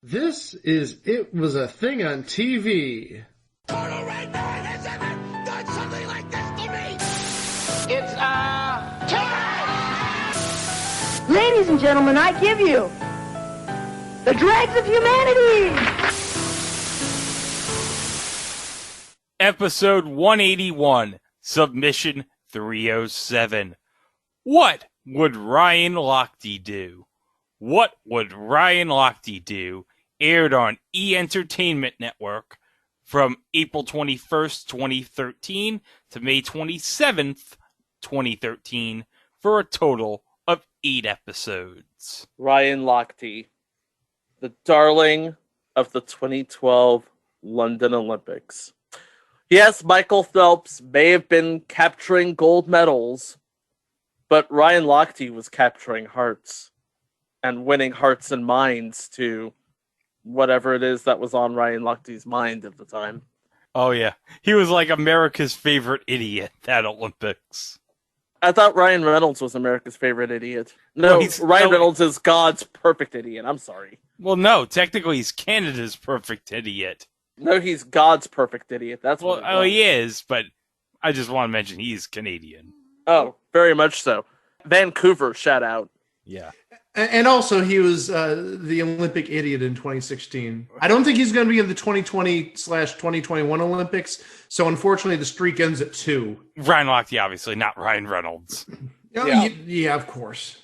This is It Was a Thing on TV. Total Red Man has ever done something like this to me! It's, time! Ladies and gentlemen, I give you the dregs of humanity! Episode 181, Submission 307. What would Ryan Lochte do? What Would Ryan Lochte Do? Aired on E! Entertainment Network from April 21st, 2013 to May 27th, 2013 for a total of 8 episodes. Ryan Lochte, the darling of the 2012 London Olympics. Yes, Michael Phelps may have been capturing gold medals, but Ryan Lochte was capturing hearts and winning hearts and minds to whatever it is that was on Ryan Lochte's mind at the time. Oh yeah, he was like America's favorite idiot at Olympics. I thought Ryan Reynolds was America's favorite idiot. No, Ryan Reynolds is God's perfect idiot. I'm sorry. Well, no, technically he's Canada's perfect idiot. No, he's God's perfect idiot. That's what. Well, he is, but I just want to mention he's Canadian. Oh, very much so. Vancouver, shout out. Yeah. And also, he was the Olympic idiot in 2016. I don't think he's going to be in the 2020/2021 Olympics. So, unfortunately, the streak ends at 2. Ryan Lochte, obviously, not Ryan Reynolds. Yeah, of course.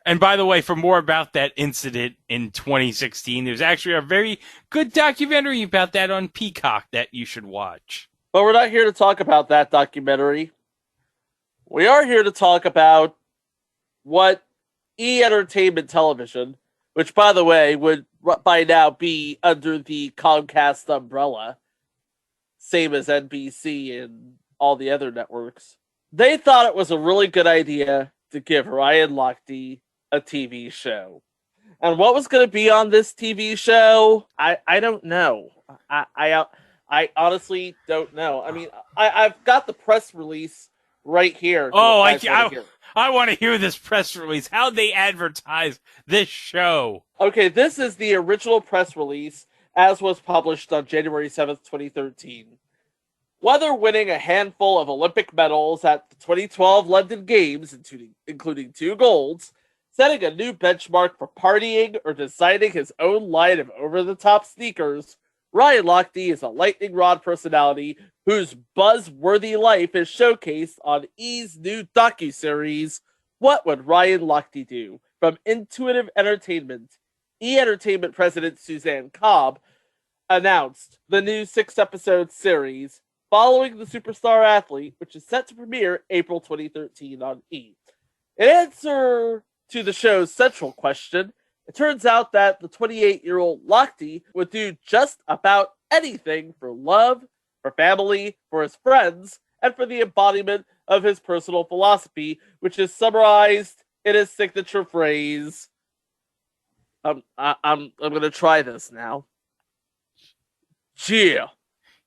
And by the way, for more about that incident in 2016, there's actually a very good documentary about that on Peacock that you should watch. But we're not here to talk about that documentary. We are here to talk about what E! Entertainment Television, which, by the way, would by now be under the Comcast umbrella, same as NBC and all the other networks. They thought it was a really good idea to give Ryan Lochte a TV show. And what was going to be on this TV show? I don't know. I honestly don't know. I mean, I've got the press release right here. Oh, I want to hear this press release. How'd they advertise this show? Okay, this is the original press release as was published on January 7th, 2013. Whether winning a handful of Olympic medals at the 2012 London Games, including 2 golds, setting a new benchmark for partying, or designing his own line of over-the-top sneakers, Ryan Lochte is a lightning rod personality whose buzz-worthy life is showcased on E's new docuseries, What Would Ryan Lochte Do? From Intuitive Entertainment. E! Entertainment president Suzanne Cobb announced the new 6-episode series following the superstar athlete, which is set to premiere April 2013 on E! In answer to the show's central question, it turns out that the 28-year-old Lochte would do just about anything for love, for family, for his friends, and for the embodiment of his personal philosophy, which is summarized in his signature phrase. I'm gonna try this now. Jeah.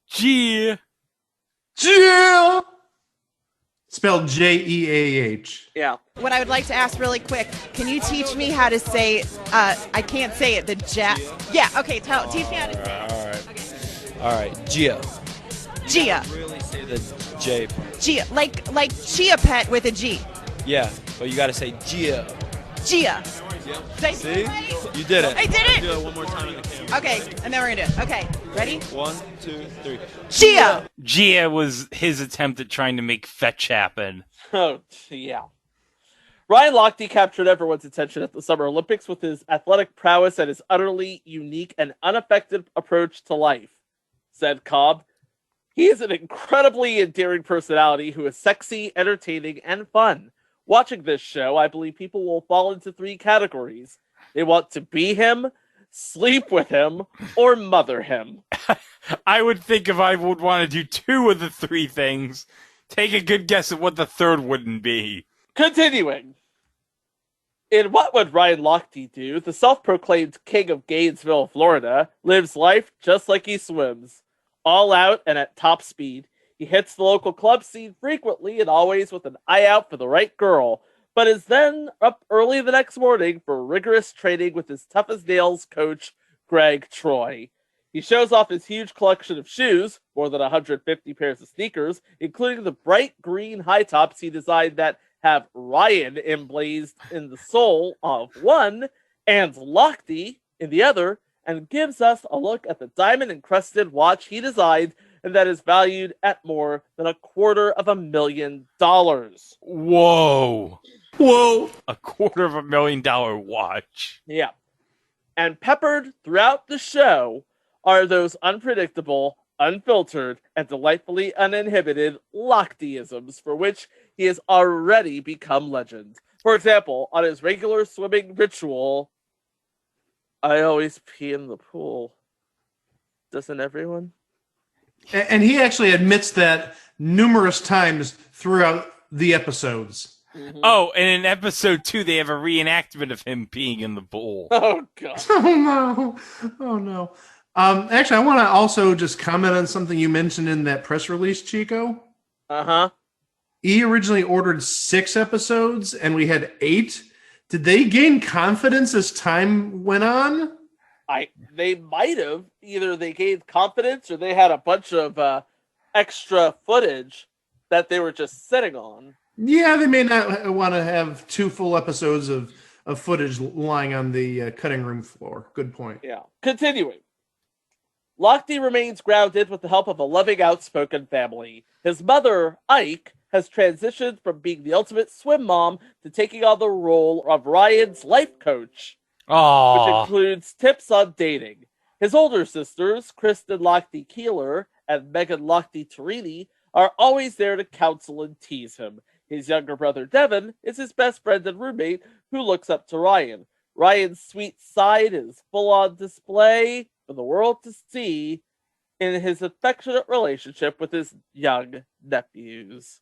Jeah. Jeah! Spelled Jeah. Yeah. What I would like to ask really quick, can you teach me how to say, I can't say it, teach me how to say it. All right. Jeah. Jeah. Really say the J. Jeah. Like Chia Pet with a G. Yeah, but you got to say Jeah. Jeah. Yeah. See? You did it. I did it! Do it one more time in the camera. Okay, and then we're going to do it. Okay, ready? 1, 2, 3. Jeah. Jeah was his attempt at trying to make fetch happen. Oh, yeah. Ryan Lochte captured everyone's attention at the Summer Olympics with his athletic prowess and his utterly unique and unaffected approach to life, said Cobb. He is an incredibly endearing personality who is sexy, entertaining, and fun. Watching this show, I believe people will fall into 3 categories. They want to be him, sleep with him, or mother him. I would think if I would want to do 2 of the 3 things, take a good guess at what the third wouldn't be. Continuing. In What Would Ryan Lochte Do? The self-proclaimed king of Gainesville, Florida, lives life just like he swims. All out and at top speed. He hits the local club scene frequently and always with an eye out for the right girl, but is then up early the next morning for rigorous training with his tough-as-nails coach, Greg Troy. He shows off his huge collection of shoes, more than 150 pairs of sneakers, including the bright green high tops he designed that have Ryan emblazed in the sole of one and Lochte in the other, and gives us a look at the diamond-encrusted watch he designed and that is valued at more than $250,000. Whoa. Whoa. $250,000 watch. Yeah. And peppered throughout the show are those unpredictable, unfiltered, and delightfully uninhibited Lochteisms for which he has already become legend. For example, on his regular swimming ritual, I always pee in the pool. Doesn't everyone? And he actually admits that numerous times throughout the episodes. Mm-hmm. Oh, and in episode 2, they have a reenactment of him peeing in the pool. Oh, God. Oh, no. Oh, no. Actually, I want to also just comment on something you mentioned in that press release, Chico. Uh-huh. He originally ordered 6 episodes, and we had 8. Did they gain confidence as time went on? They might have. Either they gained confidence or they had a bunch of extra footage that they were just sitting on. Yeah, they may not want to have 2 full episodes of footage lying on the cutting room floor. Good point. Yeah. Continuing. Lochte remains grounded with the help of a loving, outspoken family. His mother, Ike, has transitioned from being the ultimate swim mom to taking on the role of Ryan's life coach, which Aww. includes tips on dating. His older sisters, Kristen Lochte Keeler and Megan Lochte Torini, are always there to counsel and tease him. His younger brother, Devin, is his best friend and roommate who looks up to Ryan. Ryan's sweet side is full on display for the world to see in his affectionate relationship with his young nephews.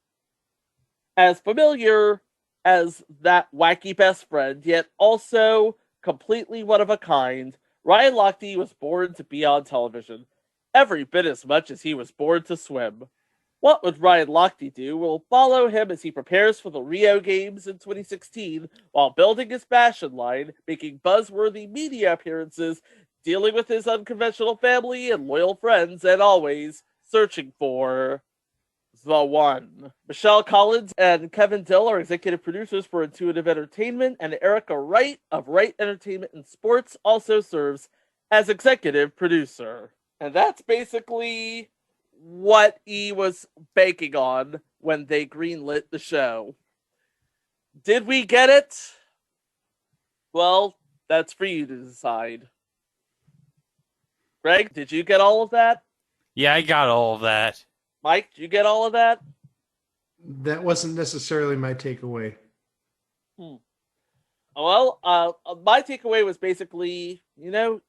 As familiar as that wacky best friend, yet also completely one of a kind, Ryan Lochte was born to be on television, every bit as much as he was born to swim. What Would Ryan Lochte Do will follow him as he prepares for the Rio Games in 2016 while building his fashion line, making buzzworthy media appearances, dealing with his unconventional family and loyal friends, and always searching for the one. Michelle Collins and Kevin Dill are executive producers for Intuitive Entertainment, and Erica Wright of Wright Entertainment and Sports also serves as executive producer. And that's basically what he was banking on when they greenlit the show. Did we get it? Well, that's for you to decide. Greg, did you get all of that? Yeah, I got all of that. Mike, did you get all of that? That wasn't necessarily my takeaway. Well, my takeaway was basically,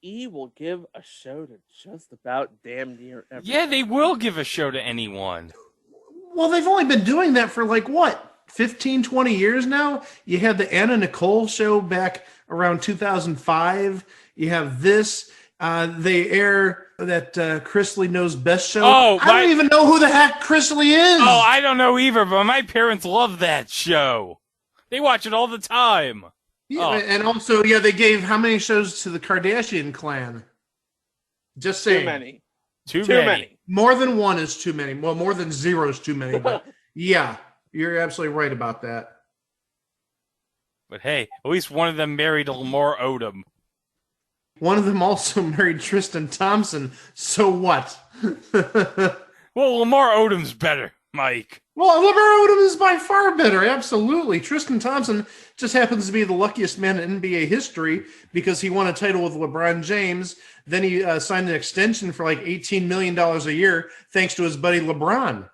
E will give a show to just about damn near everyone. Yeah, they will give a show to anyone. Well, they've only been doing that for 15, 20 years now? You had the Anna Nicole show back around 2005. You have this. They air that Chris Lee Knows Best show. I don't even know who the heck Chris Lee is. Oh, I don't know either, but my parents love that show. They watch it all the time. Yeah, and also, they gave how many shows to the Kardashian clan? Just saying. Too many. Too many. More than one is too many. Well, more than 0 is too many. But yeah, you're absolutely right about that. But hey, at least one of them married Lamar Odom. One of them also married Tristan Thompson. So what? Well, Lamar Odom's better, Mike. Well, Lamar Odom is by far better. Absolutely. Tristan Thompson just happens to be the luckiest man in NBA history because he won a title with LeBron James. Then he signed an extension for $18 million a year thanks to his buddy LeBron.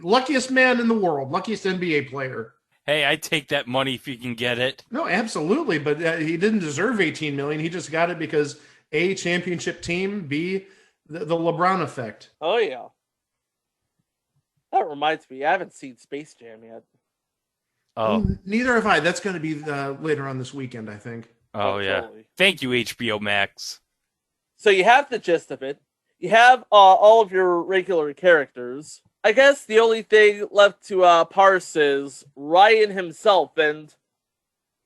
Luckiest man in the world. Luckiest NBA player. Hey, I'd take that money if you can get it. No, absolutely. But he didn't deserve $18 million. He just got it because A, championship team, B, the LeBron effect. Oh, yeah. That reminds me, I haven't seen Space Jam yet. Oh. Neither have I. That's going to be later on this weekend, I think. Oh, yeah. Totally. Thank you, HBO Max. So you have the gist of it. You have all of your regular characters. I guess the only thing left to parse is Ryan himself, and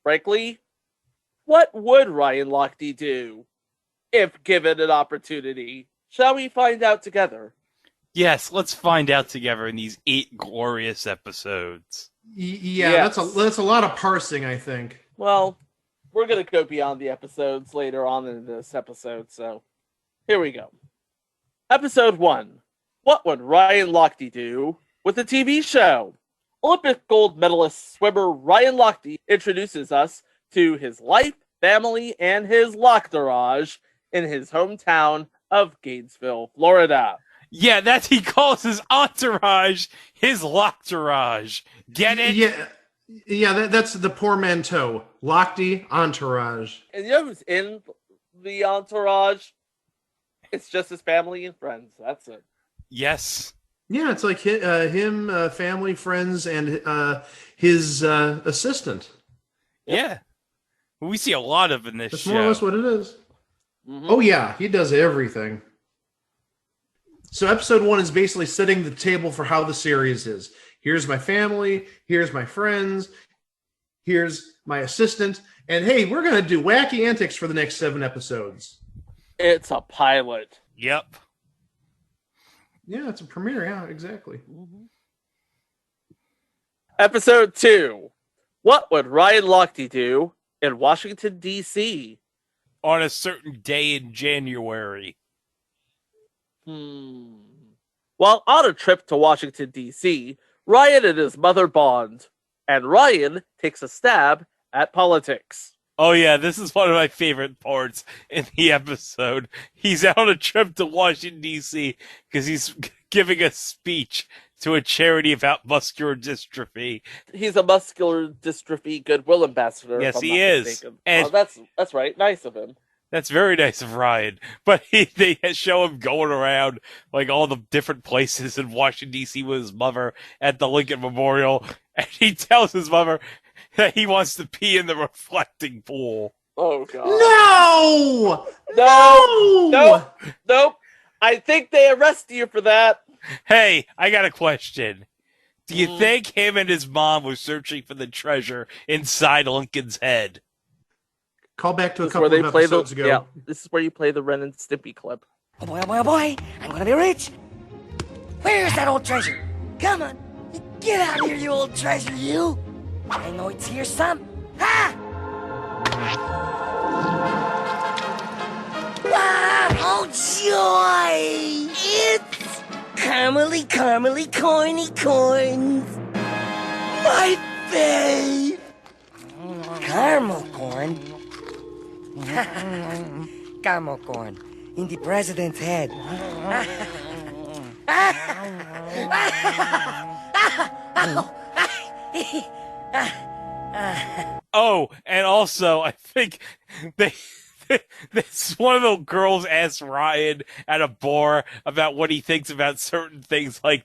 Frankly, what would Ryan Lochte do if given an opportunity? Shall we find out together? Yes, let's find out together in these 8 glorious episodes. Yeah, Yes. that's a lot of parsing, I think. Well, we're going to go beyond the episodes later on in this episode, so here we go. Episode 1. What would Ryan Lochte do with a TV show? Olympic gold medalist swimmer Ryan Lochte introduces us to his life, family, and his lochterage in his hometown of Gainesville, Florida. Yeah, he calls his entourage his lochterage. Get it? Yeah, that's the portmanteau. Lochte entourage. And you know who's in the entourage? It's just his family and friends. That's it. Yes. Yeah, it's like him, family, friends, and his assistant. Yeah. We see a lot of in this That's show. more or less what it is. Mm-hmm. Oh yeah, he does everything. So episode 1 is basically setting the table for how the series is. Here's my family, here's my friends, here's my assistant, and hey, we're going to do wacky antics for the next 7 episodes. It's a pilot. Yep. Yeah, it's a premiere, yeah, exactly. Episode 2. What would Ryan Lochte do in Washington, D.C.? On a certain day in January. While on a trip to Washington, D.C., Ryan and his mother bond, and Ryan takes a stab at politics. Oh yeah, this is one of my favorite parts in the episode. He's out on a trip to Washington, D.C. because he's giving a speech to a charity about muscular dystrophy. He's a muscular dystrophy goodwill ambassador. Yes, if I'm he not is. mistaken. And That's right. Nice of him. that's very nice of Ryan. But they show him going around like all the different places in Washington, D.C. with his mother at the Lincoln Memorial. And he tells his mother that he wants to pee in the reflecting pool. Oh, God. Nope. I think they arrest you for that. Hey, I got a question. Do you think him and his mom were searching for the treasure inside Lincoln's head? Call back to a This is couple where of they play episodes ago. Yeah, this is where you play the Ren and Stimpy clip. Oh boy, oh boy, oh boy, I'm gonna be rich. Where's that old treasure? Come on, get out here, you old treasure, you. I know it's here, some. Ha! Wow, oh joy! It's caramely, corny corns. My fave! Caramel corn? Caramel corn in the president's head. Oh, and also, I think this one of the girls asked Ryan at a bar about what he thinks about certain things, like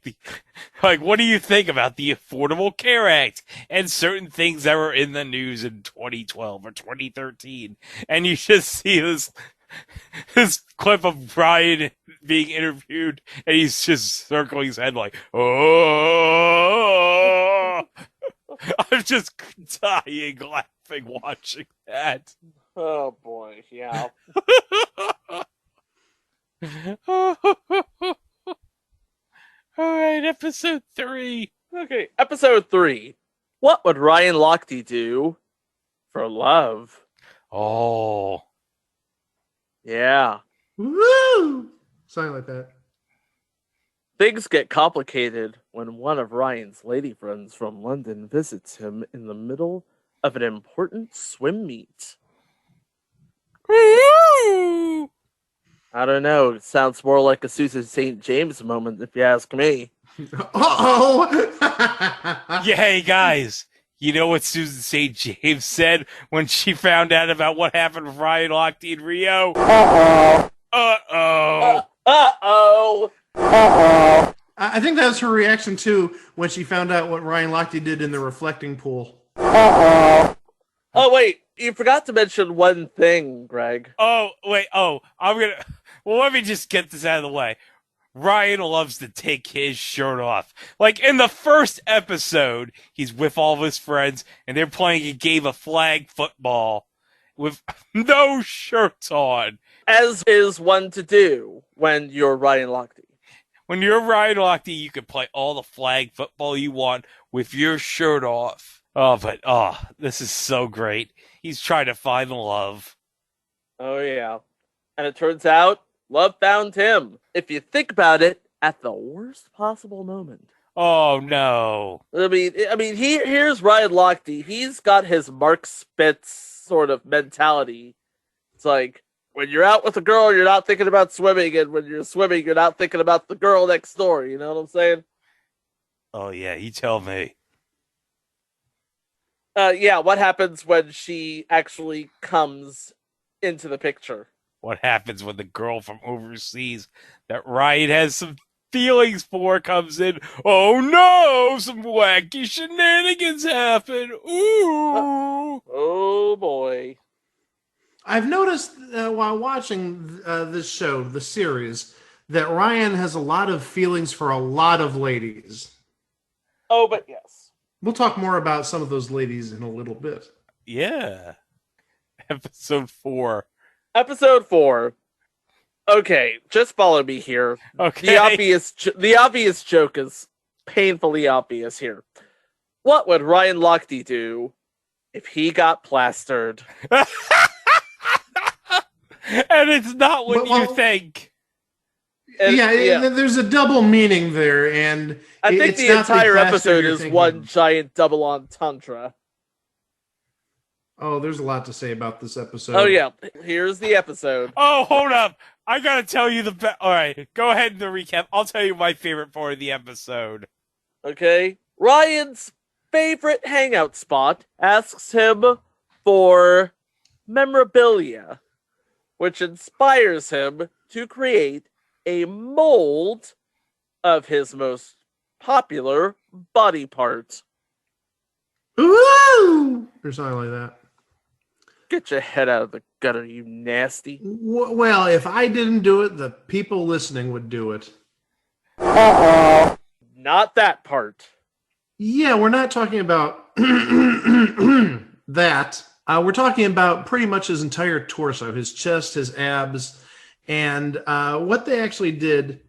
what do you think about the Affordable Care Act and certain things that were in the news in 2012 or 2013, and you just see this clip of Ryan being interviewed, and he's just circling his head like, oh. I'm just dying laughing watching that. Oh boy, yeah. All right, episode 3. Okay, episode 3. What would Ryan Lochte do for love? Oh. Yeah. Woo! Something like that. Things get complicated when one of Ryan's lady friends from London visits him in the middle of an important swim meet. I don't know. It sounds more like a Susan St. James moment, if you ask me. Uh-oh! Yeah, hey, guys. You know what Susan St. James said when she found out about what happened with Ryan Lochte in Rio? Uh-oh. Uh-oh. Uh-oh. I think that was her reaction, too, when she found out what Ryan Lochte did in the reflecting pool. Oh, wait. You forgot to mention one thing, Greg. Oh, wait. Oh, well, let me just get this out of the way. Ryan loves to take his shirt off. Like in the first episode, he's with all of his friends and they're playing a game of flag football with no shirts on. As is one to do when you're Ryan Lochte. When you're Ryan Lochte, you can play all the flag football you want with your shirt off. This is so great. He's trying to find love. Oh, yeah. And it turns out, love found him. If you think about it, at the worst possible moment. Oh, no. I mean, here's Ryan Lochte. He's got his Mark Spitz sort of mentality. It's like, when you're out with a girl, you're not thinking about swimming, and when you're swimming, you're not thinking about the girl next door. You know what I'm saying? Oh, yeah, you tell me. Yeah, what happens when she actually comes into the picture? What happens when the girl from overseas that Ryan has some feelings for comes in? Oh, no, some wacky shenanigans happen. Ooh. Oh, boy. I've noticed while watching this show, the series, that Ryan has a lot of feelings for a lot of ladies. Oh, but yes. We'll talk more about some of those ladies in a little bit. Yeah. Episode 4. Episode 4. Okay, just follow me here. Okay. The obvious joke is painfully obvious here. What would Ryan Lochte do if he got plastered? And it's not what you think. And, there's a double meaning there, and I think it's the not entire plaster episode you're is thinking. one giant double entendre. Oh, there's a lot to say about this episode. Oh yeah, here's the episode. Oh, hold up. I gotta tell you all right, go ahead and the recap. I'll tell you my favorite part of the episode. Okay, Ryan's favorite hangout spot asks him for memorabilia, which inspires him to create a mold of his most popular body part. Ooh! Or something like that. Get your head out of the gutter, you nasty. Well, if I didn't do it, the people listening would do it. Not that part. Yeah, we're not talking about that. We're talking about pretty much his entire torso, his chest, his abs. And what they actually did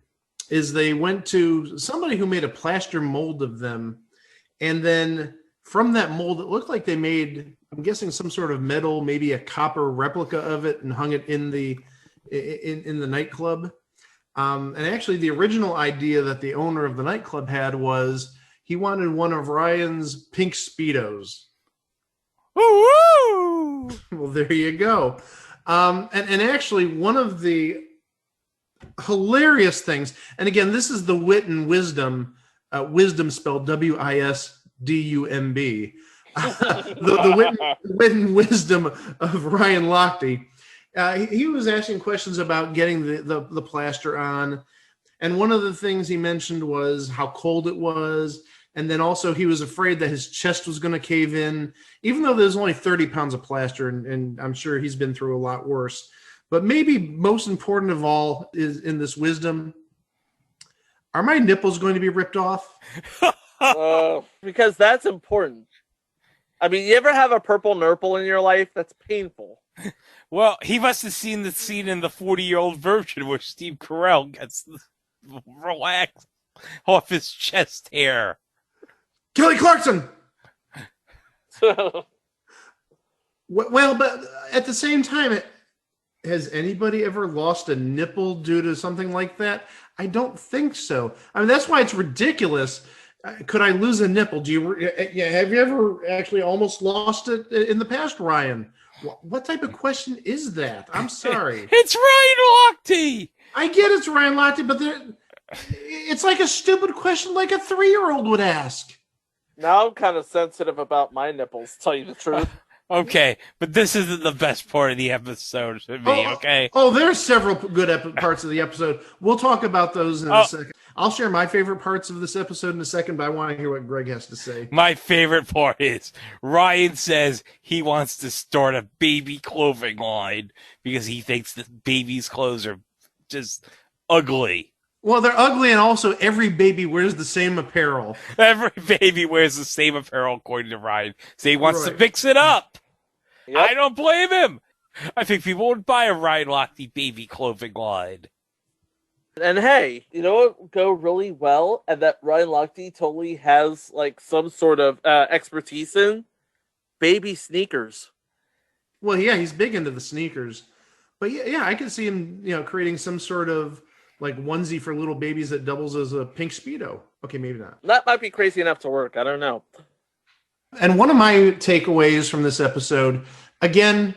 is they went to somebody who made a plaster mold of them. And then from that mold, it looked like they made, I'm guessing, some sort of metal, maybe a copper replica of it, and hung it in the nightclub. And actually, the original idea that the owner of the nightclub had was he wanted one of Ryan's pink Speedos. Ooh! Well, there you go. And actually, one of the hilarious things, and again, this is the wit and wisdom, wisdom spelled WISDUMB. The wit and wisdom of Ryan Lochte. He was asking questions about getting the plaster on. And one of the things he mentioned was how cold it was. And then also he was afraid that his chest was going to cave in, even though there's only 30 pounds of plaster. And I'm sure he's been through a lot worse. But maybe most important of all is in this wisdom, are my nipples going to be ripped off? Because that's important. I mean, you ever have a purple nurple in your life? That's painful. Well, he must have seen the scene in the 40-year-old version where Steve Carell gets relaxed off his chest hair. Kelly Clarkson! Well, but at the same time, has anybody ever lost a nipple due to something like that? I don't think so. I mean, that's why it's ridiculous. Could I lose a nipple? Have you ever actually almost lost it in the past, Ryan? What type of question is that? I'm sorry. It's Ryan Lochte! I get it's Ryan Lochte, but it's like a stupid question like a 3-year-old would ask. Now I'm kind of sensitive about my nipples, to tell you the truth. Okay, but this isn't the best part of the episode to me, okay? Oh, there's several good parts of the episode. We'll talk about those in a second. I'll share my favorite parts of this episode in a second, but I want to hear what Greg has to say. My favorite part is Ryan says he wants to start a baby clothing line because he thinks that babies' clothes are just ugly. Well, they're ugly, and also every baby wears the same apparel. Every baby wears the same apparel, according to Ryan. So he wants to Right. mix it up. Yep. I don't blame him. I think people would buy a Ryan Lochte baby clothing line. And hey, you know what would go really well, and that Ryan Lochte totally has like some sort of expertise in? Baby sneakers. Well, yeah, he's big into the sneakers. But yeah, I could see him, creating some sort of like onesie for little babies that doubles as a pink Speedo. Okay, maybe not. That might be crazy enough to work. I don't know. And one of my takeaways from this episode, again,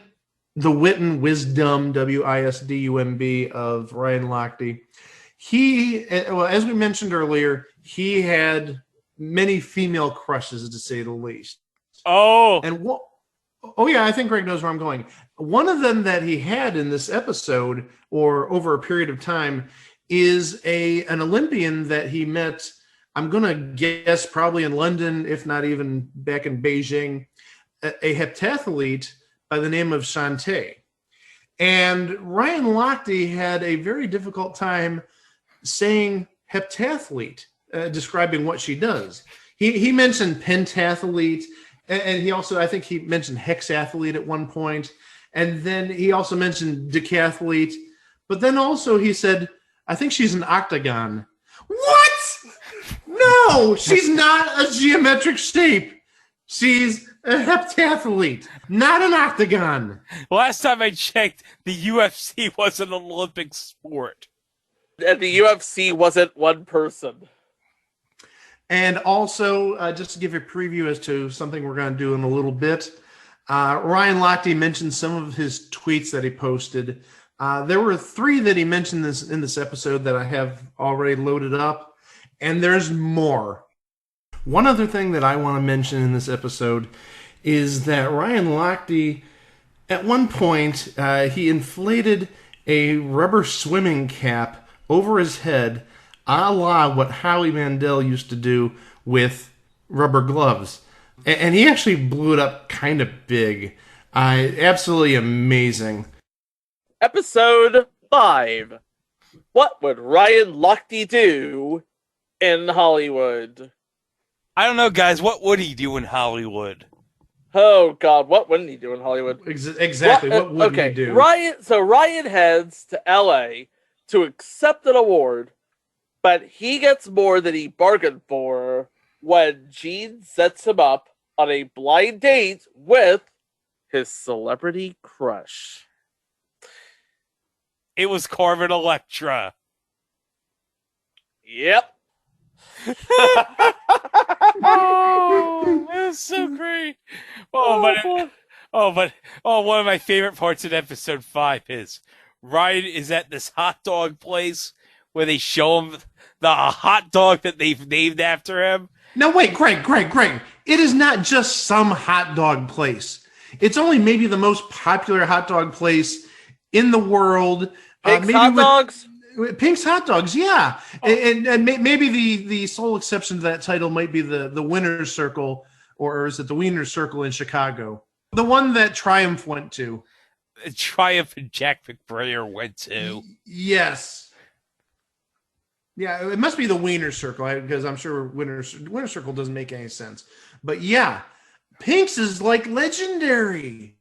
the wit and wisdom, WISDUMB, of Ryan Lochte. He, well, as we mentioned earlier, he had many female crushes, to say the least. Oh, And oh yeah, I think Greg knows where I'm going. One of them that he had in this episode, or over a period of time, is an Olympian that he met, I'm going to guess probably in London, if not even back in Beijing, a heptathlete by the name of Shantae. And Ryan Lochte had a very difficult time saying heptathlete, describing what she does. He mentioned pentathlete, and he also, I think he mentioned hexathlete at one point, and then he also mentioned decathlete, but then also he said, I think she's an octagon. What? No, she's not a geometric shape. She's a heptathlete, not an octagon. last time I checked, the UFC was an Olympic sport. And the UFC wasn't one person. And also, just to give you a preview as to something we're going to do in a little bit, Ryan Lochte mentioned some of his tweets that he posted. There were 3 that he mentioned in this episode that I have already loaded up, and there's more. One other thing that I want to mention in this episode is that Ryan Lochte, at one point, he inflated a rubber swimming cap over his head, a la what Howie Mandel used to do with rubber gloves. And he actually blew it up kind of big. Absolutely amazing. Episode 5. What would Ryan Lochte do in Hollywood? I don't know, guys. What would he do in Hollywood? Oh God, what wouldn't he do in Hollywood? Exactly. What would he do? Ryan heads to LA to accept an award, but he gets more than he bargained for when Gene sets him up on a blind date with his celebrity crush. It was Carmen Electra. Yep. Oh, that's so great. One of my favorite parts of episode 5 is Ryan is at this hot dog place where they show him the hot dog that they've named after him. No, wait, Greg. It is not just some hot dog place. It's only maybe the most popular hot dog place in the world. Pink's hot dogs? Pink's Hot Dogs, yeah. Oh. And maybe the sole exception to that title might be the Winner's Circle, or is it the Wiener Circle in Chicago? The one that Triumph went to. Triumph and Jack McBrayer went to. Yes. Yeah, it must be the Wiener Circle, because I'm sure Winner Circle doesn't make any sense. But yeah, Pink's is like legendary.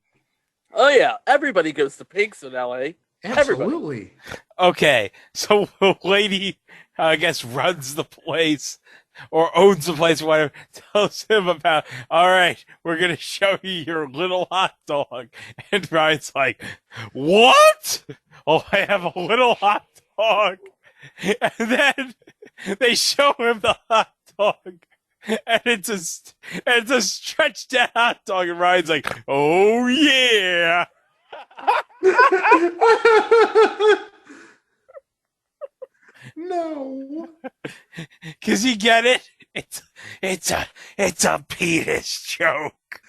Oh yeah, everybody goes to Pink's in LA. Absolutely. Everybody. Okay, so the lady, I guess, runs the place or owns the place or whatever, tells him about, all right, we're going to show you your little hot dog. And Ryan's like, what? Oh, I have a little hot dog. And then they show him the hot dog. And it's a stretched out hot dog. And Ryan's like, oh, yeah. No, because you get it. It's a penis joke.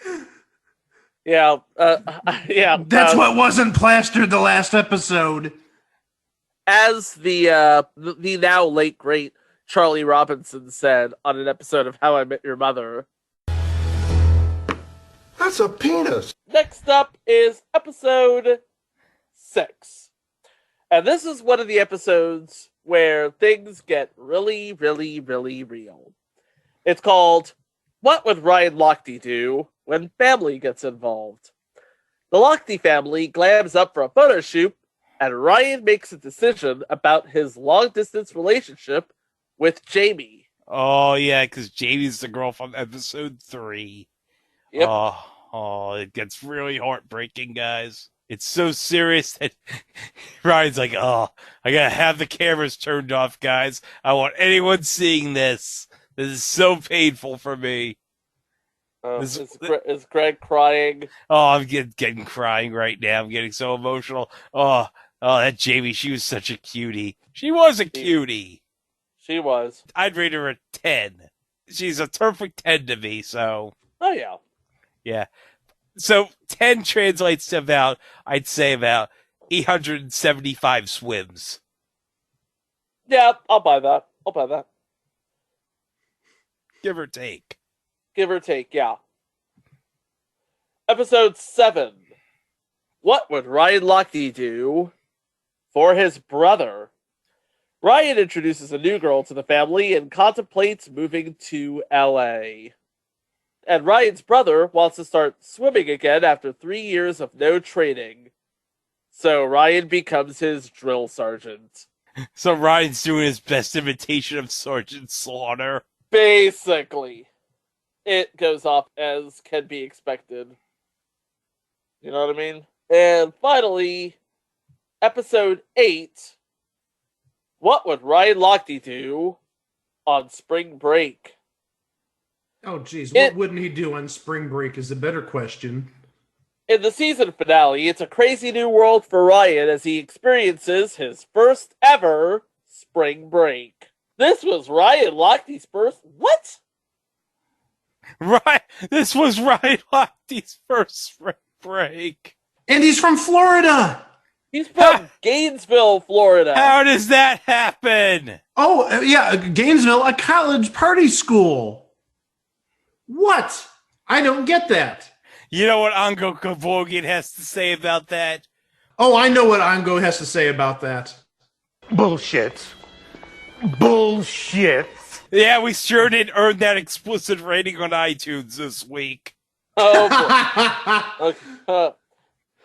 Yeah, yeah. That's what wasn't plastered the last episode. As the now late great Charlie Robinson said on an episode of How I Met Your Mother. That's a penis. Next up is episode 6. And this is one of the episodes where things get really, really, really real. It's called What Would Ryan Lochte Do When Family Gets Involved? The Lochte family glams up for a photo shoot, and Ryan makes a decision about his long-distance relationship with Jamie. Oh, yeah, because Jamie's the girl from episode 3. Yep. Oh, it gets really heartbreaking, guys. It's so serious that Ryan's like, oh, I gotta have the cameras turned off, guys. I want anyone seeing this. This is so painful for me. Is Greg crying? Oh, I'm getting crying right now. I'm getting so emotional. Oh, that Jamie, she was such a cutie. She was a cutie. She was. I'd rate her a 10. She's a perfect 10 to me, so. Oh, yeah. Yeah. So 10 translates to about, I'd say about 875 swims. Yeah, I'll buy that. Give or take. Give or take, yeah. Episode 7. What would Ryan Lochte do for his brother? Ryan introduces a new girl to the family and contemplates moving to LA. And Ryan's brother wants to start swimming again after 3 years of no training. So Ryan becomes his drill sergeant. So Ryan's doing his best imitation of Sergeant Slaughter. Basically. It goes off as can be expected. You know what I mean? And finally, episode 8. What would Ryan Lochte do on spring break? Oh, geez. What wouldn't he do on spring break is a better question. In the season finale, it's a crazy new world for Ryan as he experiences his first ever spring break. This was Ryan Lochte's first... What? Right. This was Ryan Lochte's first spring break. And he's from Florida. He's from Gainesville, Florida. How does that happen? Oh, yeah, Gainesville, a college party school. What? I don't get that. You know what Ango Kavogian has to say about that? Oh, I know what Ango has to say about that. Bullshit. Yeah, we sure did earn that explicit rating on iTunes this week. Oh, boy.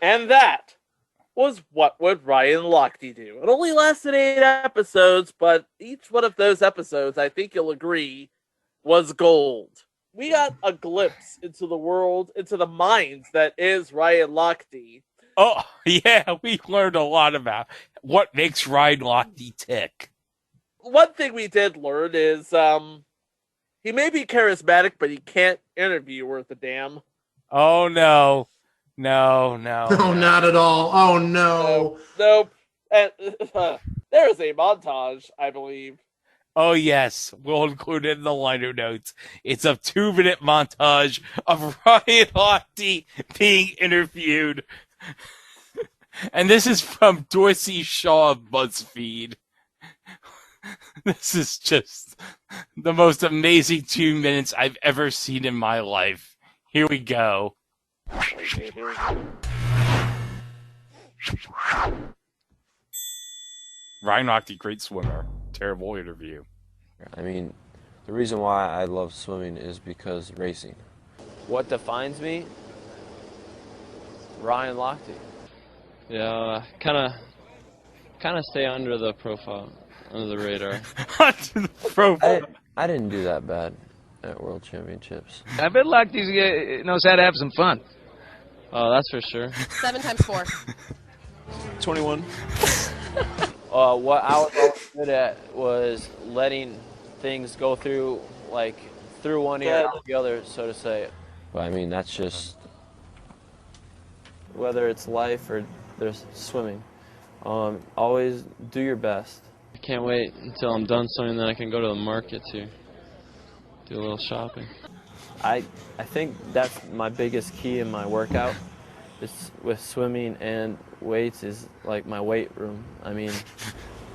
And that was What Would Ryan Lochte Do? It only lasted 8 episodes, but each one of those episodes, I think you'll agree, was gold. We got a glimpse into the world, into the mind that is Ryan Lochte. Oh, yeah, we learned a lot about what makes Ryan Lochte tick. One thing we did learn is he may be charismatic, but he can't interview worth a damn. Oh, no. No. No, not at all. Oh, no. Nope. And, there is a montage, I believe. Oh, yes. We'll include it in the liner notes. It's a 2-minute montage of Ryan Lochte being interviewed. And this is from Dorsey Shaw of BuzzFeed. This is just the most amazing 2 minutes I've ever seen in my life. Here we go. Ryan Lochte, great swimmer. Terrible interview. I mean, the reason why I love swimming is because racing. What defines me? Ryan Lochte. Yeah, kind of stay under the profile, under the radar. Under the profile. I didn't do that bad at World Championships. I bet Lochte knows how to have some fun. Oh, that's for sure. 7 times 4. 21. What I was always good at was letting things go through one ear out the other, so to say. But I mean, that's just whether it's life or there's swimming. Always do your best. I can't wait until I'm done swimming, then I can go to the market to do a little shopping. I think that's my biggest key in my workout. Is with swimming and weights is like my weight room. I mean,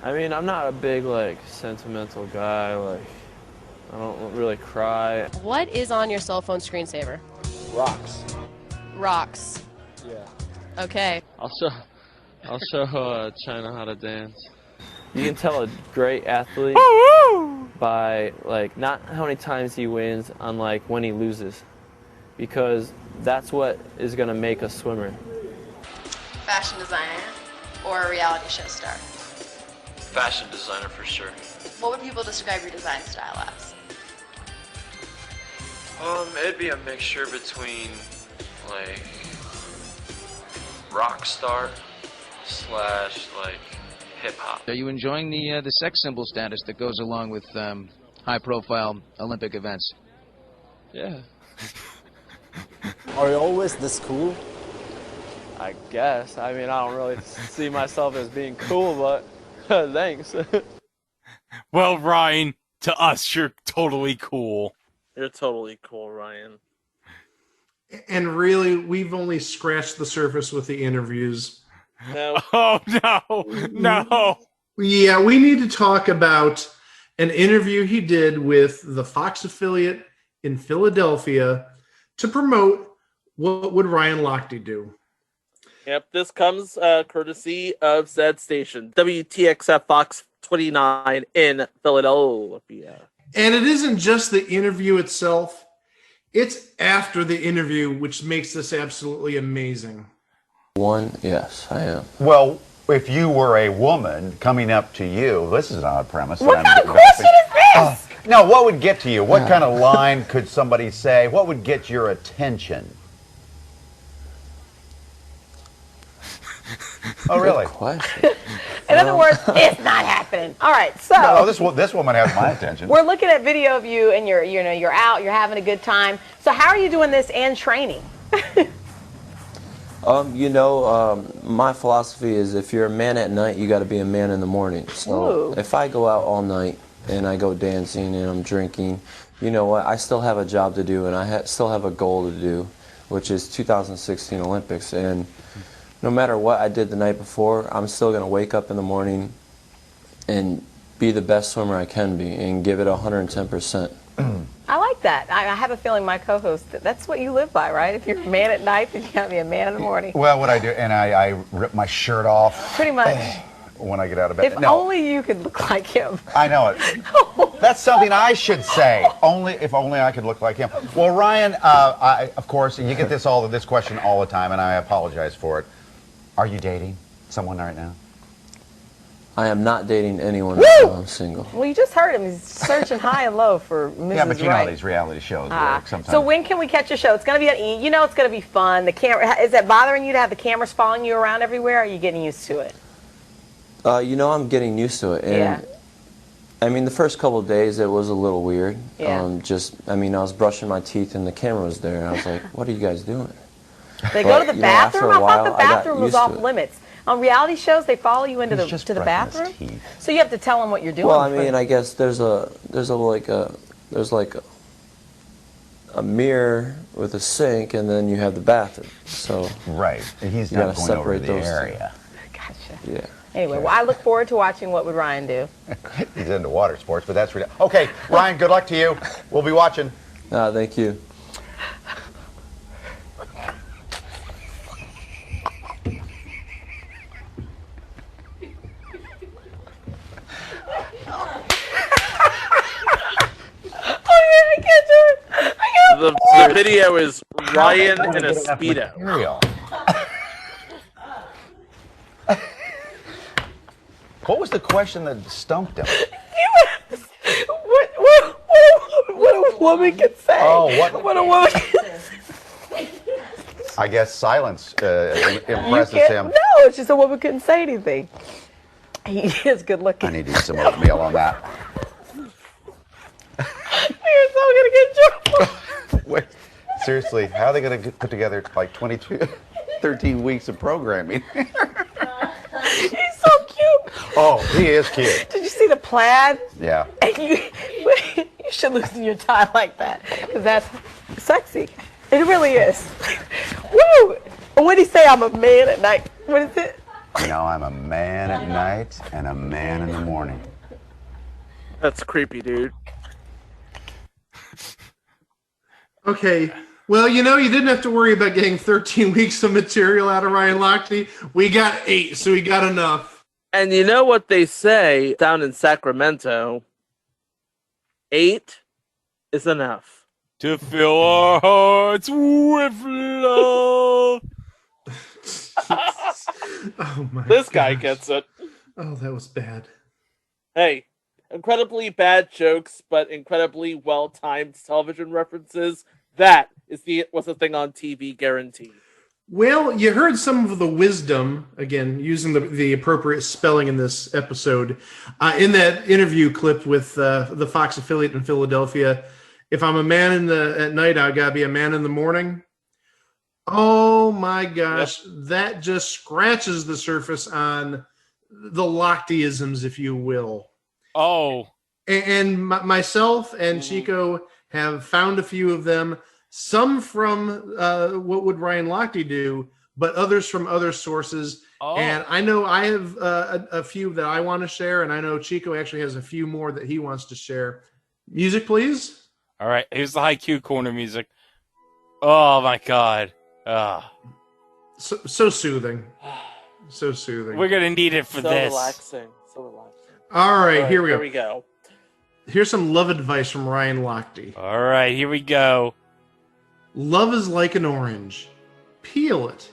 I'm not a big sentimental guy. I don't really cry. What is on your cell phone screensaver? Rocks. Rocks. Yeah. Okay. Also, I'll show China how to dance. You can tell a great athlete by like not how many times he wins on like when he loses, because that's what is going to make a swimmer. Fashion designer or a reality show star? Fashion designer for sure. What would people describe your design style as? It'd be a mixture between like rock star slash like hip hop. Are you enjoying the sex symbol status that goes along with high-profile Olympic events? Yeah. Are you always this cool? I guess. I mean, I don't really see myself as being cool, but thanks. Well, Ryan, to us, you're totally cool. You're totally cool, Ryan. And really, we've only scratched the surface with the interviews. No. Oh, no. No. Yeah, we need to talk about an interview he did with the Fox affiliate in Philadelphia to promote What Would Ryan Lochte Do? Yep, this comes courtesy of said station, WTXF Fox 29 in Philadelphia. And it isn't just the interview itself. It's after the interview, which makes this absolutely amazing. Yes, I am. Well, if you were a woman coming up to you, this is an odd premise. What kind of question is this? No, what would get to you? What kind of line could somebody say? What would get your attention? Oh, really? In other words, it's not happening. All right, so No, this woman has my attention. we're looking at video of you, and you're out, you're having a good time. So how are you doing this and training? My philosophy is if you're a man at night, you got to be a man in the morning. So Ooh. if I go out all night and I go dancing and I'm drinking, you know what? I still have a job to do, and I still have a goal to do, which is 2016 Olympics. And no matter what I did the night before, I'm still going to wake up in the morning and be the best swimmer I can be and give it 110%. I like that. I have a feeling my co-host, that's what you live by, right? If you're a man at night, then you got to be a man in the morning. Well, what I do, and I rip my shirt off. Pretty much. When I get out of bed. If only you could look like him. I know it. That's something I should say. If only I could look like him. Well, Ryan, of course, you get this question all the time, and I apologize for it. Are you dating someone right now? I am not dating anyone. I'm single. Well, you just heard him. He's searching high and low for Mrs. Yeah, but you know Right. these reality shows work sometimes. So when can we catch your show? It's going to be at E! You know it's going to be fun. The camera, is that bothering you to have the cameras following you around everywhere? Or are you getting used to it? I'm getting used to it. And Yeah. I mean, the first couple of days it was a little weird. Yeah. I was brushing my teeth and the camera was there, and I was like, "What are you guys doing?" They go to the bathroom? I thought the I got bathroom was used to off it. limits. On reality shows, they follow you into the bathroom? So you have to tell them what you're doing. Well, I mean, I guess there's like a mirror with a sink, and then you have the bathroom. So right, and he's you not gotta going over separate the those two. area. Gotcha. Yeah. Anyway, well, I look forward to watching What Would Ryan Do. He's into water sports, but that's really okay. Ryan, good luck to you. We'll be watching. Thank you. I can't do it. I can't. The video is Ryan in a Speedo. What was the question that stumped him? What a woman can say. Oh, what a woman can say. I guess silence impresses him. No, it's just a woman couldn't say anything. He is good looking. I need to eat some oatmeal on that. You're so gonna get in trouble. Wait, seriously, how are they going to put together like 13 weeks of programming? He's so cute. Oh, he is cute. Did you see the plaid? Yeah. And you should loosen your tie like that, because that's sexy. It really is. Woo! And what did he say? I'm a man at night. What is it? You know, I'm a man at night and a man in the morning. That's creepy, dude. Okay, Well, you didn't have to worry about getting 13 weeks of material out of Ryan Lochte. We got 8, so we got enough. And you know what they say down in Sacramento? 8 is enough. To fill our hearts with love. Oh my! This guy gets it. Oh, that was bad. Hey, incredibly bad jokes, but incredibly well-timed television references. That was a thing on TV, guaranteed. Well, you heard some of the wisdom, again, using the appropriate spelling in this episode, in that interview clip with the Fox affiliate in Philadelphia. If I'm a man at night, I gotta be a man in the morning. Oh my gosh, That just scratches the surface on the Lochteisms, if you will. Oh. And myself and Chico have found a few of them. Some from What Would Ryan Lochte Do, but others from other sources. Oh. And I know I have a few that I want to share, and I know Chico actually has a few more that he wants to share. Music, please. All right, here's the haiku corner music. Oh my God. So soothing. So soothing. We're going to need it for this. So relaxing. All right, here we go. Here we go. Here's some love advice from Ryan Lochte. All right, here we go. Love is like an orange. Peel it.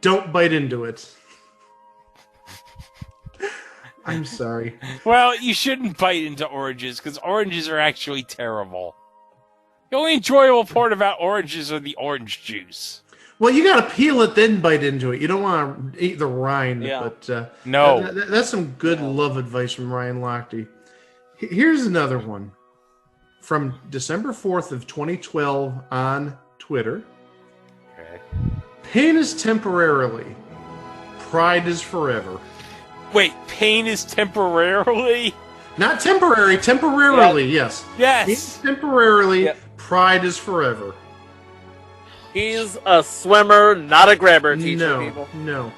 Don't bite into it. I'm sorry. Well, you shouldn't bite into oranges because oranges are actually terrible. The only enjoyable part about oranges are the orange juice. Well, you got to peel it, then bite into it. You don't want to eat the rind. Yeah. But No. That's some good love advice from Ryan Lochte. Here's another one from December 4th of 2012 on Twitter. Okay. Pain is temporarily. Pride is forever. Wait, pain is temporarily? Not temporary, temporarily, yes. Yes. Pain is temporarily. Pride is forever. He's a swimmer, not a grammar teacher, people. No.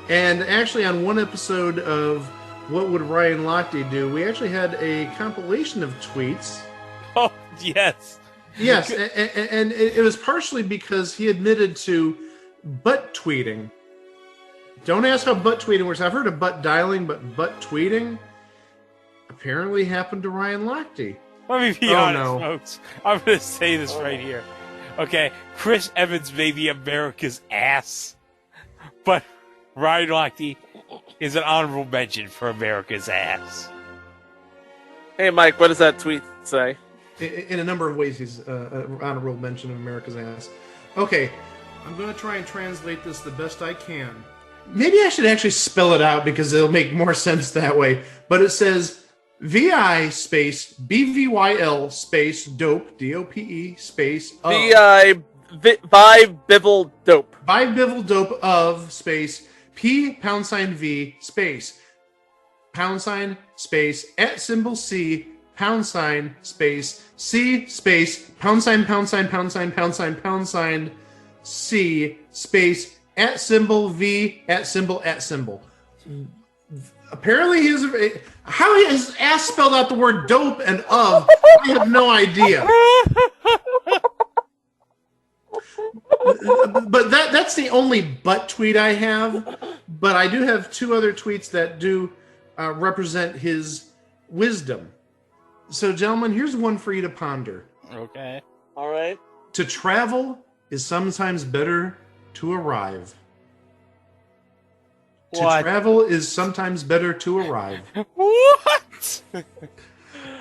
And actually, on one episode of What Would Ryan Lochte Do, we actually had a compilation of tweets. Oh, yes. Yes, and it was partially because he admitted to butt tweeting. Don't ask how butt tweeting works. I've heard of butt dialing, but butt tweeting apparently happened to Ryan Lochte. Let me be honest, folks. I'm going to say this right here. Okay, Chris Evans may be America's ass, but Ryan Lochte is an honorable mention for America's ass. Hey, Mike, what does that tweet say? In a number of ways, he's an honorable mention of America's ass. Okay, I'm going to try and translate this the best I can. Maybe I should actually spell it out because it'll make more sense that way. But it says VI space BVYL space dope DOPE space of Vive Bivil Dope. Vive Bivil Dope of space P #V space # space at symbol C # space C space ## C space at symbol V at symbol. Apparently, how his ass spelled out the word dope and of, I have no idea. But that's the only butt tweet I have. But I do have 2 other tweets that do represent his wisdom. So, gentlemen, here's one for you to ponder. Okay. All right. To travel is sometimes better to arrive. What? To travel is sometimes better to arrive. What?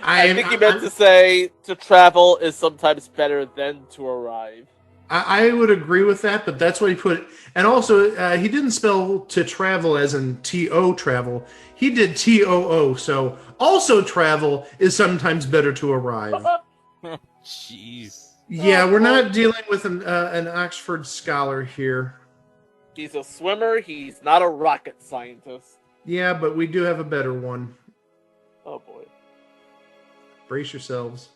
I think he meant to say to travel is sometimes better than to arrive. I would agree with that, but that's what he put. And also, he didn't spell to travel as in T-O travel. He did T-O-O. So also travel is sometimes better to arrive. Jeez. Yeah, we're not dealing with an Oxford scholar here. He's a swimmer. He's not a rocket scientist. Yeah, but we do have a better one. Oh, boy. Brace yourselves.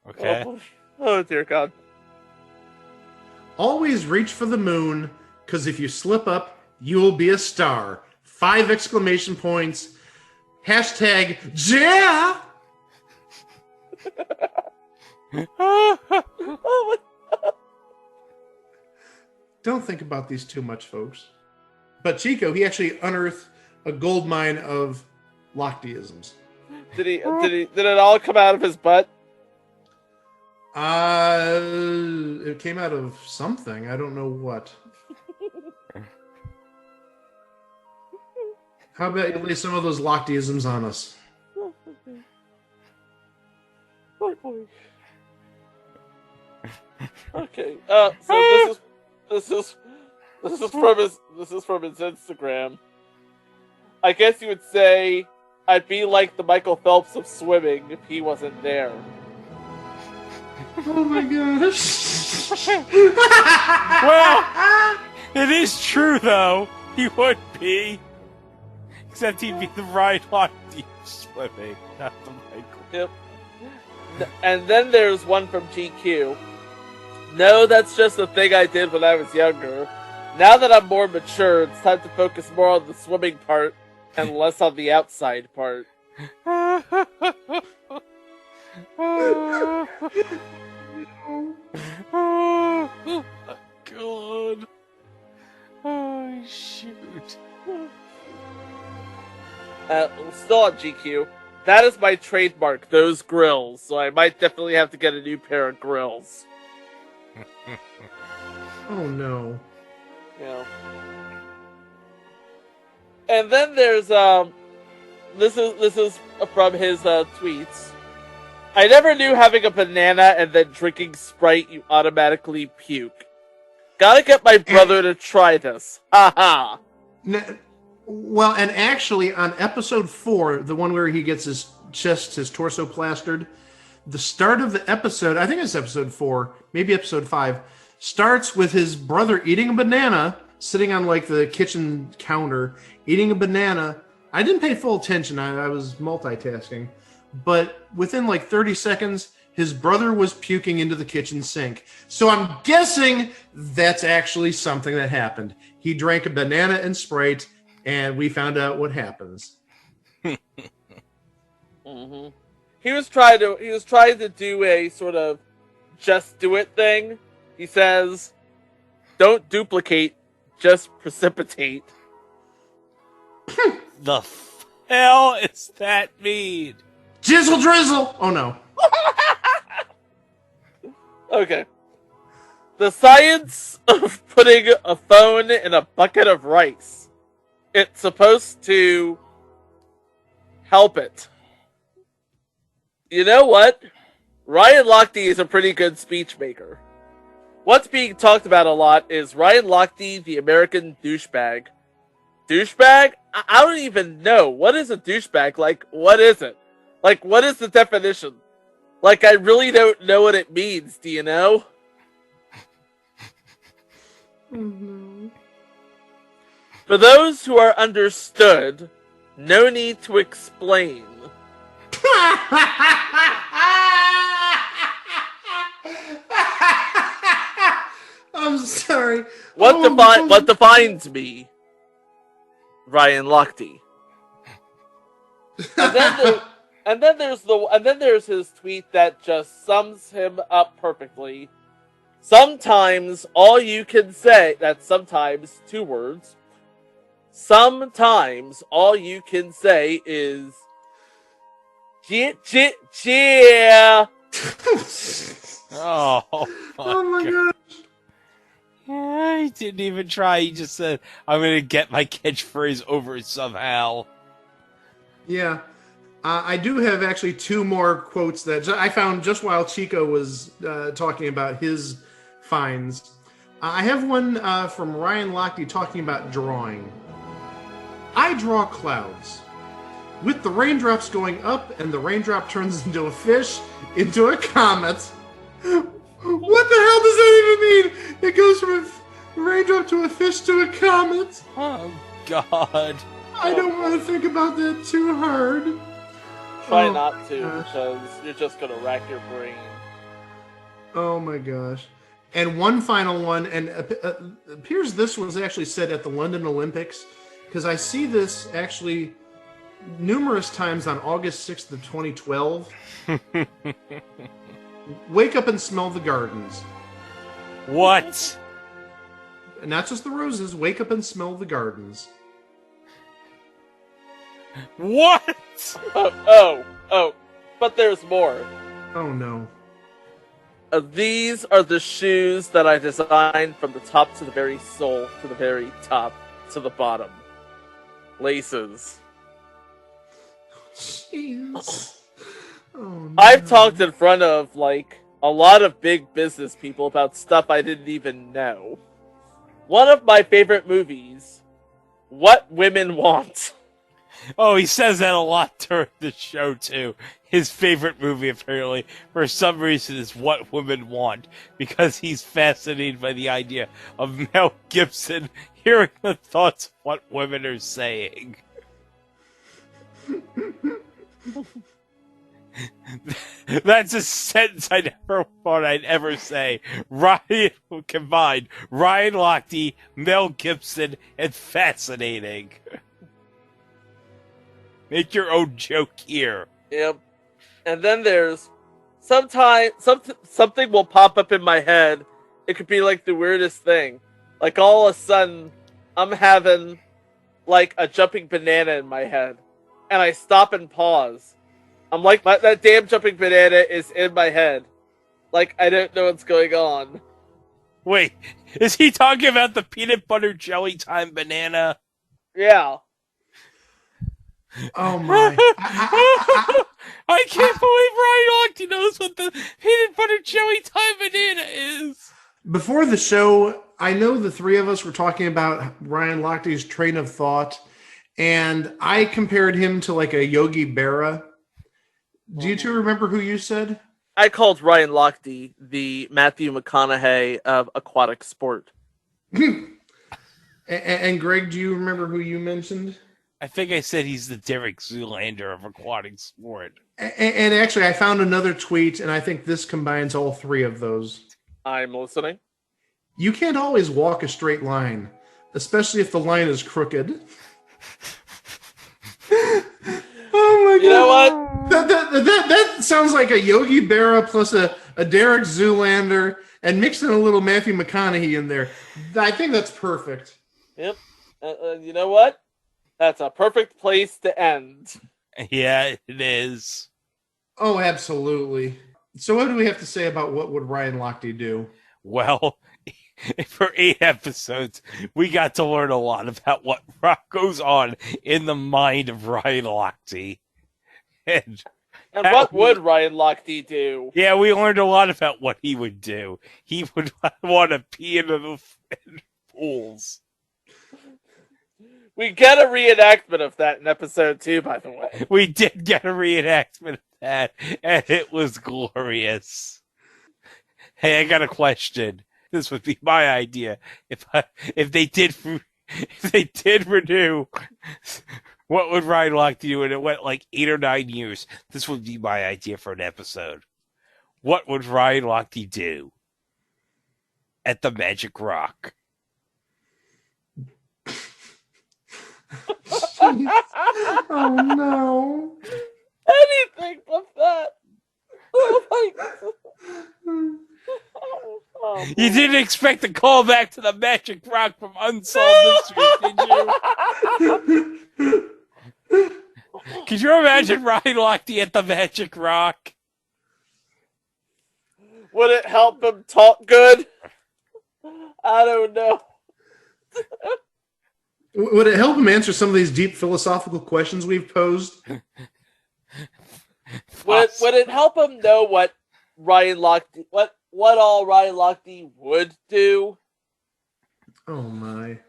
Okay. Oh, dear God. Always reach for the moon, because if you slip up, you will be a star. 5 exclamation points. Hashtag Jeah! Don't think about these too much, folks. But Chico, he actually unearthed a gold mine of Lochteisms. Did it all come out of his butt? It came out of something. I don't know what. How about you lay some of those Lochteisms on us? Okay. So this is from his Instagram. I guess you would say I'd be like the Michael Phelps of swimming if he wasn't there. Oh my gosh. Well, it is true though. He would be. Except he'd be the Ryan Lochte swimming, not the Michael. Yep. And then there's one from GQ. No, that's just a thing I did when I was younger. Now that I'm more mature, it's time to focus more on the swimming part and less on the outside part. Oh, God. Oh, shoot. Still on GQ. That is my trademark, those grills. So I might definitely have to get a new pair of grills. Oh no. Yeah. And then there's this is from his tweets. I never knew having a banana and then drinking Sprite you automatically puke. Gotta get my brother to try this. Haha. Well, and actually on episode 4, the one where he gets his chest, his torso plastered, the start of the episode, I think it's episode 4, maybe episode 5, starts with his brother eating a banana, sitting on like the kitchen counter, eating a banana. I didn't pay full attention. I was multitasking. But within like 30 seconds, his brother was puking into the kitchen sink. So I'm guessing that's actually something that happened. He drank a banana and Sprite, and we found out what happens. Mm-hmm. He was trying to do a sort of just do it thing. He says, "Don't duplicate, just precipitate." The hell is that mean? Jizzle drizzle! Oh no. Okay. The science of putting a phone in a bucket of rice. It's supposed to help it. You know what? Ryan Lochte is a pretty good speech maker. What's being talked about a lot is Ryan Lochte, the American douchebag. Douchebag? I don't even know. What is a douchebag? Like, what is it? Like, what is the definition? Like, I really don't know what it means. Do you know? Mm-hmm. For those who are understood, no need to explain. I'm sorry. What defines me? Ryan Lochte. And then there's his tweet that just sums him up perfectly. Sometimes all you can say, that's sometimes 2 words. Sometimes all you can say is Jeah. Oh my god. Yeah, he didn't even try. He just said, I'm going to get my catchphrase over somehow. Yeah. I do have actually 2 more quotes that I found just while Chico was talking about his finds. I have one from Ryan Lochte talking about drawing. I draw clouds. With the raindrops going up and the raindrop turns into a fish, into a comet. What the hell does that even mean? It goes from a raindrop to a fish to a comet. Oh, God. I don't want to think about that too hard. Try not to, because you're just going to rack your brain. Oh my gosh. And one final one, and appears this was actually said at the London Olympics, because I see this actually numerous times on August 6th of 2012. Wake up and smell the gardens. What? not just the roses. Wake up and smell the gardens. What? Oh. But there's more. Oh no. These are the shoes that I designed from the top to the very sole, to the very top, to the bottom. Laces. Jeez. Oh, no. I've talked in front of, like, a lot of big business people about stuff I didn't even know. One of my favorite movies, What Women Want. Oh, he says that a lot during the show, too. His favorite movie, apparently, for some reason, is What Women Want, because he's fascinated by the idea of Mel Gibson hearing the thoughts of what women are saying. That's a sentence I never thought I'd ever say. Ryan combined. Ryan Lochte, Mel Gibson, and fascinating. Make your own joke here. Yep. And then there's sometimes something will pop up in my head. It could be like the weirdest thing. Like all of a sudden, I'm having like a jumping banana in my head, and I stop and pause. I'm like, that damn jumping banana is in my head. Like I don't know what's going on. Wait, is he talking about the peanut butter jelly time banana? Yeah. Oh my. I can't believe Ryan Lochte knows what the peanut butter jelly time banana is. Before the show, I know the three of us were talking about Ryan Lochte's train of thought, and I compared him to like a Yogi Berra. Do you two remember who you said? I called Ryan Lochte the Matthew McConaughey of aquatic sport. And Greg, do you remember who you mentioned? I think I said he's the Derek Zoolander of aquatic sport. And actually, I found another tweet, and I think this combines all three of those. I'm listening. You can't always walk a straight line, especially if the line is crooked. Oh my god! You know what? That sounds like a Yogi Berra plus a Derek Zoolander, and mixing a little Matthew McConaughey in there. I think that's perfect. Yep. You know what? That's a perfect place to end. Yeah, it is. Oh, absolutely. So what do we have to say about what would Ryan Lochte do? Well, for 8 episodes, we got to learn a lot about what goes on in the mind of Ryan Lochte. And what would Ryan Lochte do? Yeah, we learned a lot about what he would do. He would want to pee into the pools. We get a reenactment of that in episode 2, by the way. We did get a reenactment of that, and it was glorious. Hey, I got a question. This would be my idea. If they did renew what would Ryan Lochte do, and it went like 8 or 9 years, this would be my idea for an episode. What would Ryan Lochte do at the Magic Rock? Oh no. Anything but that. Oh my god. You didn't expect to call back to the Magic Rock from Unsolved Mysteries, did you? Could you imagine Ryan Lochte at the Magic Rock? Would it help him talk good? I don't know. Would it help him answer some of these deep philosophical questions we've posed? Would it help him know what Ryan Lochte, what all Ryan Lochte would do? Oh my.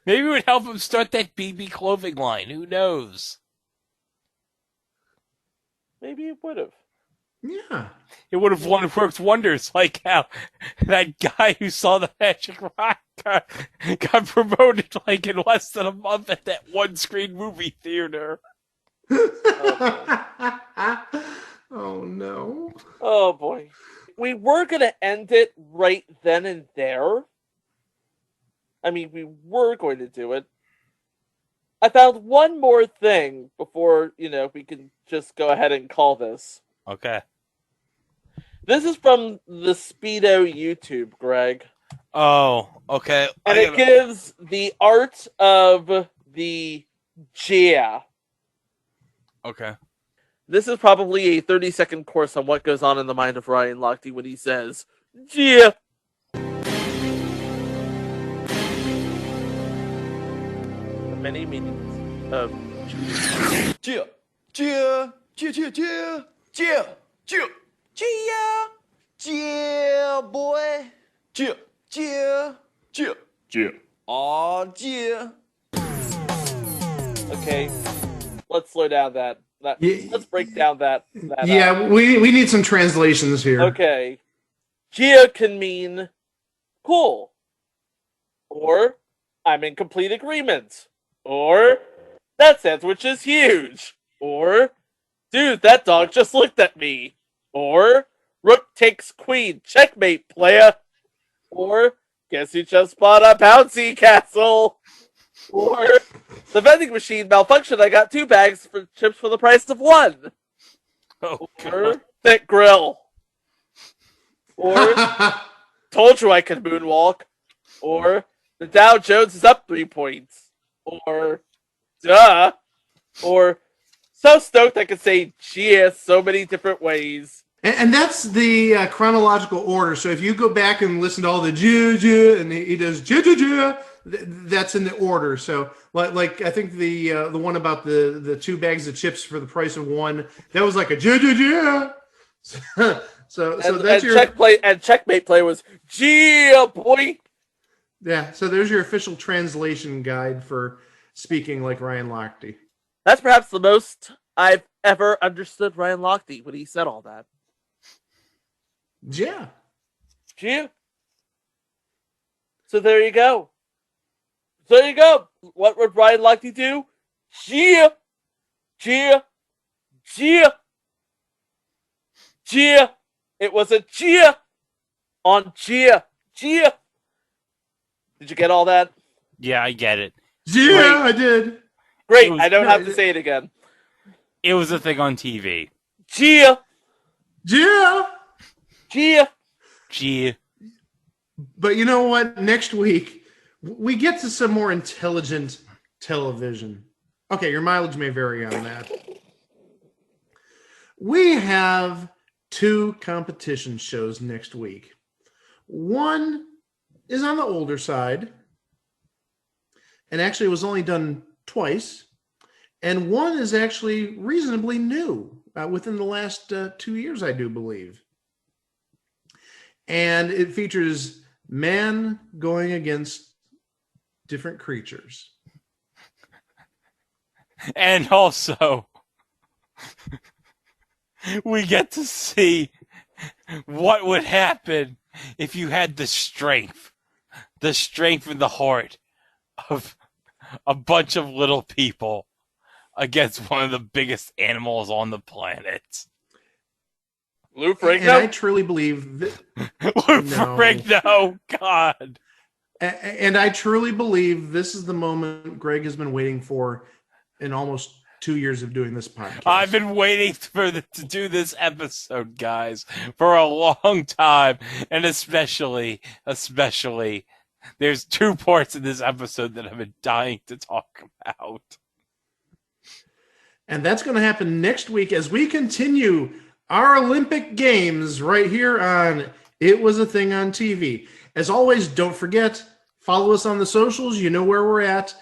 Maybe it would help him start that BB clothing line. Who knows? Maybe it would have. Yeah. It would have worked wonders, like how that guy who saw the Magic Rock got promoted like in less than a month at that one-screen movie theater. Oh no. Oh boy. We were going to end it right then and there. I mean, we were going to do it. I found one more thing before, we can just go ahead and call this. Okay. This is from the Speedo YouTube, Greg. Oh, okay. And it gives the art of the Jeah. Okay. This is probably a 30-second course on what goes on in the mind of Ryan Lochte when he says, Jeah. The many meanings of Jeah. Jeah. Jeah, Jeah, Jeah. Jeah. Jeah. Jeah. Jeah, boy. Jeah. Jeah. Jeah. Jeah. Aw, Jeah. Okay, let's slow down that. Let's break down that. Yeah, we need some translations here. Okay. Jeah can mean cool. Or I'm in complete agreement. Or that sandwich is huge. Or dude, that dog just looked at me. Or rook takes queen. Checkmate, playa. Or guess who just bought a bouncy castle. Or the vending machine malfunctioned. I got 2 bags for chips for the price of 1. Oh, or thick grill. Or told you I could moonwalk. Or the Dow Jones is up 3 points. Or duh. Or so stoked I could say Jeah so many different ways. And that's the chronological order. So if you go back and listen to all the Jeah, and he does Jeah, that's in the order. So like I think the one about the 2 bags of chips for the price of 1, that was like a Jeah. So that's your checkmate play was Jeah, boy. Yeah, so there's your official translation guide for speaking like Ryan Lochte. That's perhaps the most I've ever understood Ryan Lochte when he said all that. Yeah. Jeah. So there you go. What would Ryan Lochte do? Jeah. Jeah. Jeah. Jeah. It was a Jeah on Jeah. Jeah. Did you get all that? Yeah, I get it. Yeah, I did. Great. I don't have to say it again. It was a thing on TV. Jeah. Jeah. Jeah. Jeah. But you know what? Next week, we get to some more intelligent television. Okay, your mileage may vary on that. We have 2 competition shows next week. One is on the older side, and actually was only done twice. And one is actually reasonably new, within the last 2 years, I do believe. And it features man going against different creatures. And also, we get to see what would happen if you had the strength and the heart of a bunch of little people against one of the biggest animals on the planet. Lou Ferrigno? And I truly believe that... Lou Ferrigno, God. And I truly believe this is the moment Greg has been waiting for in almost 2 years of doing this podcast. I've been waiting to do this episode, guys, for a long time. And especially, there's 2 parts of this episode that I've been dying to talk about. And that's going to happen next week as we continue our Olympic Games right here on It Was a Thing on TV. As always, don't forget, follow us on the socials. You know where we're at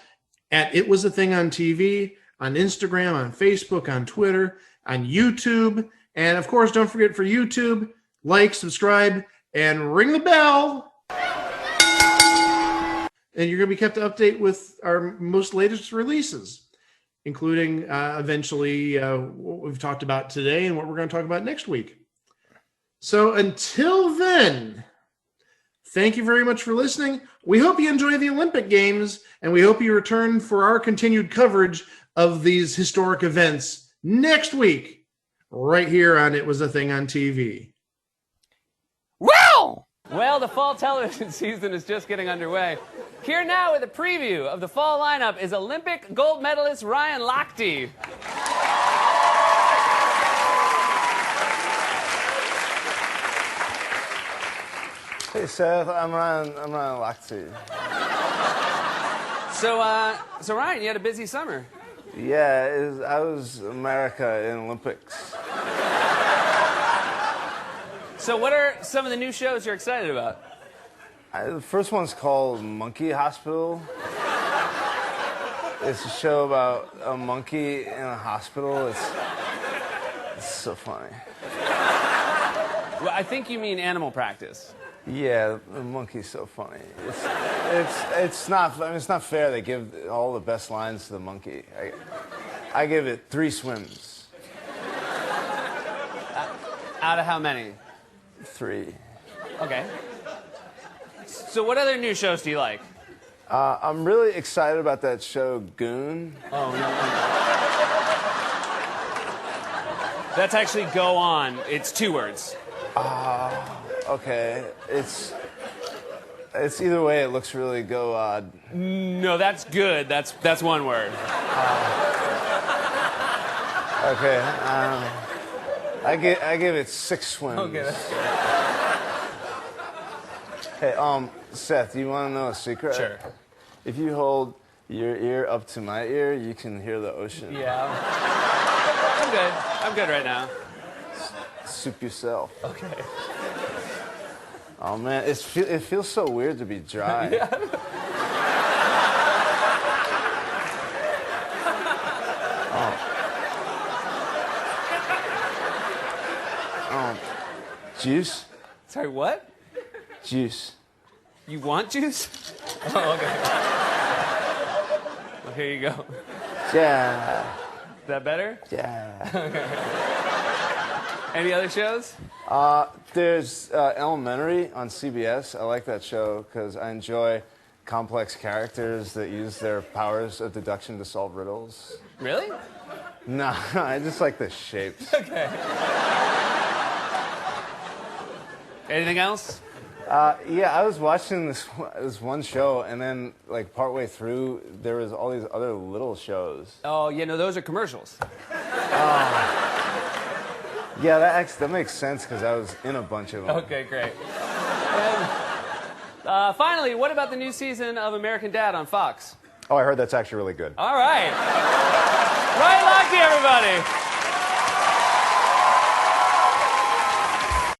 It Was a Thing on TV, on Instagram, on Facebook, on Twitter, on YouTube. And of course, don't forget for YouTube, like, subscribe, and ring the bell. And you're going to be kept up to date with our most latest releases, including eventually what we've talked about today and what we're going to talk about next week. So until then, thank you very much for listening. We hope you enjoy the Olympic Games, and we hope you return for our continued coverage of these historic events next week, right here on It Was a Thing on TV. Wow! Well, the fall television season is just getting underway. Here now with a preview of the fall lineup is Olympic gold medalist Ryan Lochte. Hey Seth, I'm Ryan Lochte. So Ryan, you had a busy summer. Yeah, I was America in Olympics. So what are some of the new shows you're excited about? The first one's called Monkey Hospital. It's a show about a monkey in a hospital. It's so funny. Well, I think you mean Animal Practice. Yeah, the monkey's so funny. It's not fair. They give all the best lines to the monkey. I give it 3 swims. Out of how many? 3. Okay. So what other new shows do you like? I'm really excited about that show, Goon. Oh, no. That's actually Go On. It's 2 words. Okay. It's either way, it looks really go odd. No, that's good. That's 1 word. Okay. I give it 6 swims. Okay. Hey, Seth, do you want to know a secret? Sure. If you hold your ear up to my ear, you can hear the ocean. Yeah. I'm good right now. Soup yourself. Okay. Oh man, it feels so weird to be dry. Yeah. Juice? Sorry, what? Juice. You want juice? Oh, okay. Well, here you go. Yeah. Is that better? Yeah. Okay. Any other shows? There's Elementary on CBS. I like that show because I enjoy complex characters that use their powers of deduction to solve riddles. Really? No, I just like the shapes. Okay. Anything else? Yeah, I was watching this one show, and then like partway through, there was all these other little shows. Oh, yeah, no, those are commercials. Yeah, that makes sense because I was in a bunch of them. Okay, great. And, finally, what about the new season of American Dad on Fox? Oh, I heard that's actually really good. All right. Ryan Lochte, everybody.